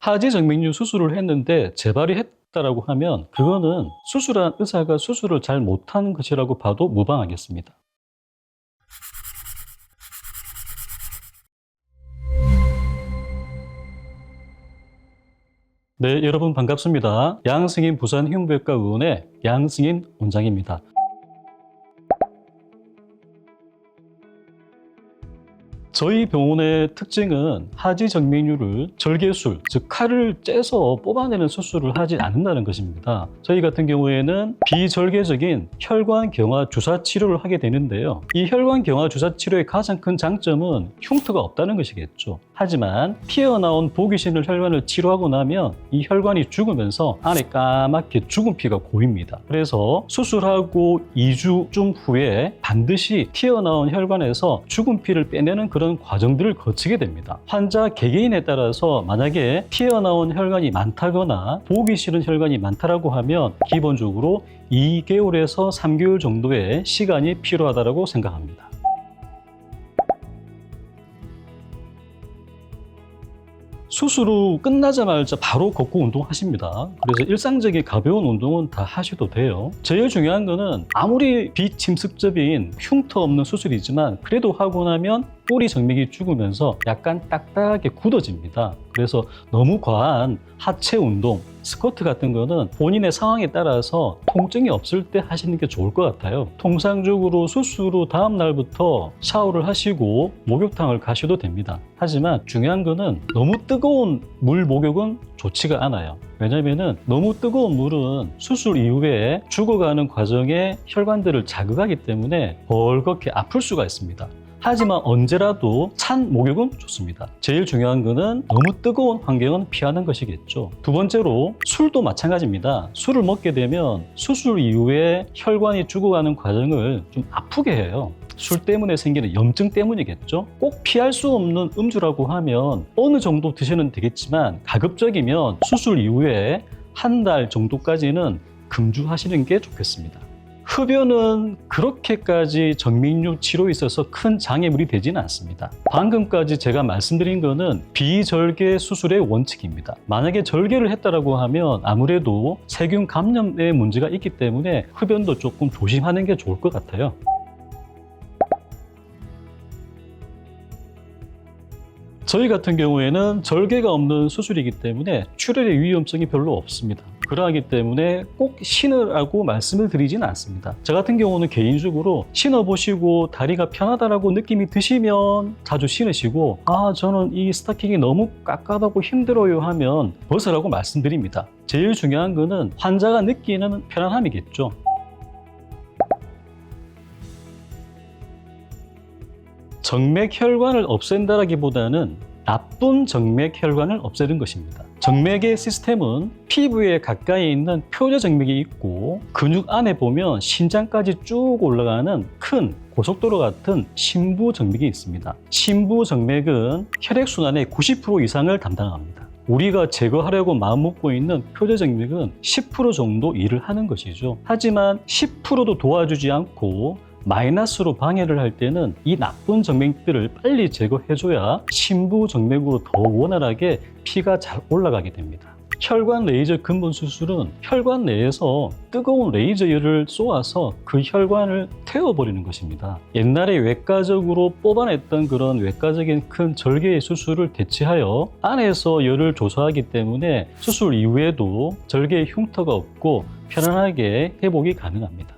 하지 정맥류 수술을 했는데 재발이 했다라고 하면 그거는 수술한 의사가 수술을 잘 못한 것이라고 봐도 무방하겠습니다. 네, 여러분 반갑습니다. 양승인 부산 흉부외과 의원의 양승인 원장입니다. 저희 병원의 특징은 하지 정맥류를 절개술, 즉 칼을 째서 뽑아내는 수술을 하지 않는다는 것입니다. 저희 같은 경우에는 비절개적인 혈관 경화 주사 치료를 하게 되는데요. 이 혈관 경화 주사 치료의 가장 큰 장점은 흉터가 없다는 것이겠죠. 하지만 튀어나온 보기 싫은 혈관을 치료하고 나면 이 혈관이 죽으면서 안에 까맣게 죽은 피가 고입니다. 그래서 수술하고 2주쯤 후에 반드시 튀어나온 혈관에서 죽은 피를 빼내는 그런 과정들을 거치게 됩니다. 환자 개개인에 따라서 만약에 튀어나온 혈관이 많다거나 보기 싫은 혈관이 많다라고 하면 기본적으로 2개월에서 3개월 정도의 시간이 필요하다고 생각합니다. 수술 후 끝나자마자 바로 걷고 운동하십니다. 그래서 일상적인 가벼운 운동은 다 하셔도 돼요. 제일 중요한 거는 아무리 비침습적인 흉터 없는 수술이지만 그래도 하고 나면 뿌리 정맥이 죽으면서 약간 딱딱하게 굳어집니다. 그래서 너무 과한 하체 운동, 스쿼트 같은 거는 본인의 상황에 따라서 통증이 없을 때 하시는 게 좋을 것 같아요. 통상적으로 수술 후 다음 날부터 샤워를 하시고 목욕탕을 가셔도 됩니다. 하지만 중요한 거는 너무 뜨거운 물 목욕은 좋지가 않아요. 왜냐하면 너무 뜨거운 물은 수술 이후에 죽어가는 과정에 혈관들을 자극하기 때문에 벌겋게 아플 수가 있습니다. 하지만 언제라도 찬 목욕은 좋습니다. 제일 중요한 거는 너무 뜨거운 환경은 피하는 것이겠죠. 두 번째로 술도 마찬가지입니다. 술을 먹게 되면 수술 이후에 혈관이 죽어가는 과정을 좀 아프게 해요. 술 때문에 생기는 염증 때문이겠죠. 꼭 피할 수 없는 음주라고 하면 어느 정도 드시면 되겠지만 가급적이면 수술 이후에 한 달 정도까지는 금주하시는 게 좋겠습니다. 흡연은 그렇게까지 정맥류 치료에 있어서 큰 장애물이 되지는 않습니다. 방금까지 제가 말씀드린 거는 비절개 수술의 원칙입니다. 만약에 절개를 했다라고 하면 아무래도 세균 감염의 문제가 있기 때문에 흡연도 조금 조심하는 게 좋을 것 같아요. 저희 같은 경우에는 절개가 없는 수술이기 때문에 출혈의 위험성이 별로 없습니다. 그러하기 때문에 꼭 신으라고 말씀을 드리지는 않습니다. 저 같은 경우는 개인적으로 신어보시고 다리가 편하다라고 느낌이 드시면 자주 신으시고 저는 이 스타킹이 너무 깝깝하고 힘들어요 하면 벗으라고 말씀드립니다. 제일 중요한 거는 환자가 느끼는 편안함이겠죠. 정맥 혈관을 없앤다라기보다는 나쁜 정맥 혈관을 없애는 것입니다. 정맥의 시스템은 피부에 가까이 있는 표제 정맥이 있고 근육 안에 보면 신장까지 쭉 올라가는 큰 고속도로 같은 심부 정맥이 있습니다. 심부 정맥은 혈액순환의 90% 이상을 담당합니다. 우리가 제거하려고 마음먹고 있는 표제 정맥은 10% 정도 일을 하는 것이죠. 하지만 10%도 도와주지 않고 마이너스로 방해를 할 때는 이 나쁜 정맥들을 빨리 제거해줘야 심부 정맥으로 더 원활하게 피가 잘 올라가게 됩니다. 혈관 레이저 근본 수술은 혈관 내에서 뜨거운 레이저열을 쏘아서 그 혈관을 태워버리는 것입니다. 옛날에 외과적으로 뽑아냈던 그런 외과적인 큰 절개의 수술을 대체하여 안에서 열을 조사하기 때문에 수술 이후에도 절개의 흉터가 없고 편안하게 회복이 가능합니다.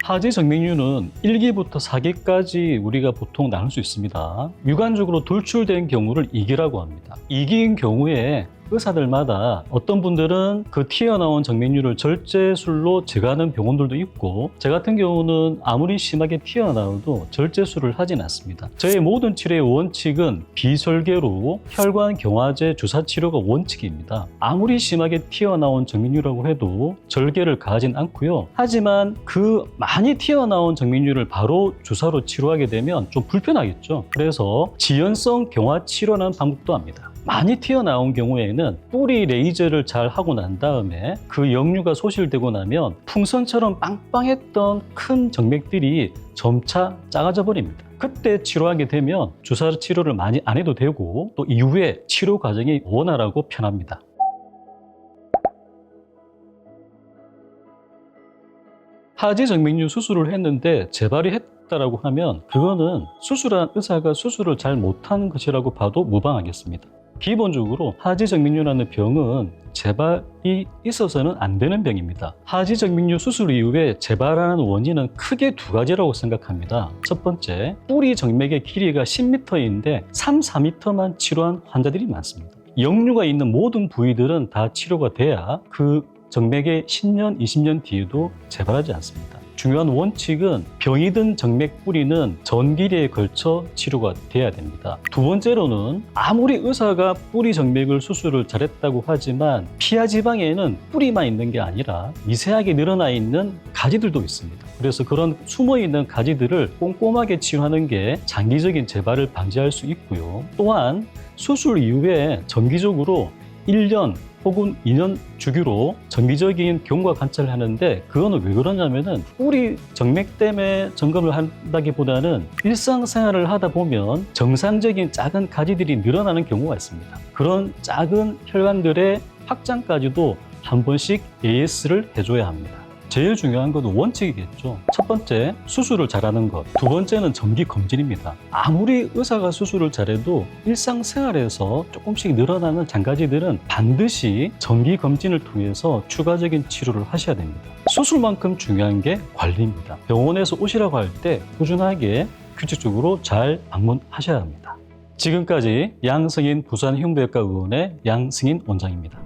하지 정맥류는 1기부터 4기까지 우리가 보통 나눌 수 있습니다. 유관적으로 돌출된 경우를 2기라고 합니다. 2기인 경우에 의사들마다 어떤 분들은 그 튀어나온 정맥류를 절제술로 제거하는 병원들도 있고 저 같은 경우는 아무리 심하게 튀어나와도 절제술을 하진 않습니다. 저의 모든 치료의 원칙은 비절개로 혈관 경화제 주사 치료가 원칙입니다. 아무리 심하게 튀어나온 정맥류라고 해도 절개를 가하진 않고요. 하지만 그 많이 튀어나온 정맥류를 바로 주사로 치료하게 되면 좀 불편하겠죠. 그래서 지연성 경화 치료라는 방법도 합니다. 많이 튀어나온 경우에는 뿌리 레이저를 잘 하고 난 다음에 그 역류가 소실되고 나면 풍선처럼 빵빵했던 큰 정맥들이 점차 작아져 버립니다. 그때 치료하게 되면 주사 치료를 많이 안 해도 되고 또 이후에 치료 과정이 원활하고 편합니다. 하지 정맥류 수술을 했는데 재발이 했다라고 하면 그거는 수술한 의사가 수술을 잘 못한 것이라고 봐도 무방하겠습니다. 기본적으로 하지 정맥류라는 병은 재발이 있어서는 안 되는 병입니다. 하지 정맥류 수술 이후에 재발하는 원인은 크게 두 가지라고 생각합니다. 첫 번째, 뿌리 정맥의 길이가 10m인데 3, 4m만 치료한 환자들이 많습니다. 역류가 있는 모든 부위들은 다 치료가 돼야 그 정맥의 10년, 20년 뒤에도 재발하지 않습니다. 중요한 원칙은 병이 든 정맥 뿌리는 전 길이에 걸쳐 치료가 돼야 됩니다. 두 번째로는 아무리 의사가 뿌리 정맥을 수술을 잘했다고 하지만 피하 지방에는 뿌리만 있는 게 아니라 미세하게 늘어나 있는 가지들도 있습니다. 그래서 그런 숨어 있는 가지들을 꼼꼼하게 치료하는 게 장기적인 재발을 방지할 수 있고요. 또한 수술 이후에 정기적으로 1년 혹은 2년 주기로 정기적인 경과 관찰을 하는데 그거는 왜 그러냐면은 뿌리 정맥 때문에 점검을 한다기보다는 일상생활을 하다 보면 정상적인 작은 가지들이 늘어나는 경우가 있습니다. 그런 작은 혈관들의 확장까지도 한 번씩 AS를 해줘야 합니다. 제일 중요한 것은 원칙이겠죠. 첫 번째, 수술을 잘하는 것. 두 번째는 정기 검진입니다. 아무리 의사가 수술을 잘해도 일상생활에서 조금씩 늘어나는 장가지들은 반드시 정기 검진을 통해서 추가적인 치료를 하셔야 됩니다. 수술만큼 중요한 게 관리입니다. 병원에서 오시라고 할 때 꾸준하게 규칙적으로 잘 방문하셔야 합니다. 지금까지 양승인 부산흉부외과의원의 양승인 원장입니다.